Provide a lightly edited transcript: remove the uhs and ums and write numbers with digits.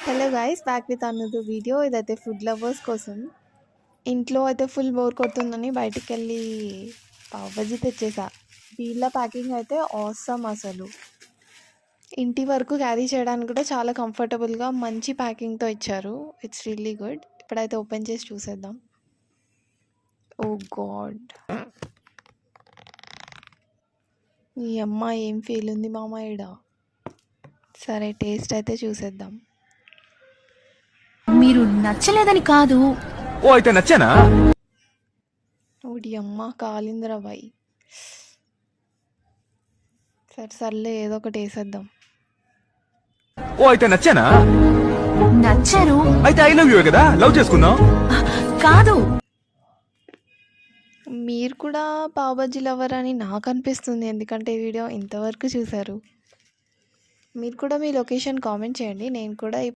Hello guys, back with another video. ఇదైతే food lovers కోసం. ఇంట్లో అయితే ఫుల్ బోర్ కొడుతుందని బయటికి వెళ్ళి పావ్ బజీ తెచ్చేసా. వీళ్ళ ప్యాకింగ్ అయితే ఆసమ్ అసలు. ఇంటి వరకు క్యారీ చేయడానికి కూడా చాలా కంఫర్టబుల్గా మంచి ప్యాకింగ్తో ఇచ్చారు. It's really good. ఇప్పుడైతే ఓపెన్ చేసి చూసేద్దాం. ఓ గాడ్, ఈ అమ్మ ఏం ఫీల్ ఉంది మామ ఈడ. సరే, టేస్ట్ అయితే చూసేద్దాం. మీరు నచ్చలేదని కాదు. ఓ అయితే నచ్చానా? ఓడి అమ్మ కాలిందిరా బాయ్. సర్లే, ఏదో ఒకటి వేసేద్దాం. ఓ అయితే నచ్చానా? నచ్చారు అయితే ఐ లవ్ యూ కదా, లవ్ చేసుకుందాం. కాదు. మీరు కూడా పావ్ బజ్జీ లవర్ అని నాకు అనిపిస్తుంది, ఎందుకంటే ఈ వీడియో ఇంతవరకు చూశారు. మీరు కూడా మీ లొకేషన్ కామెంట్ చేయండి. నేను కూడా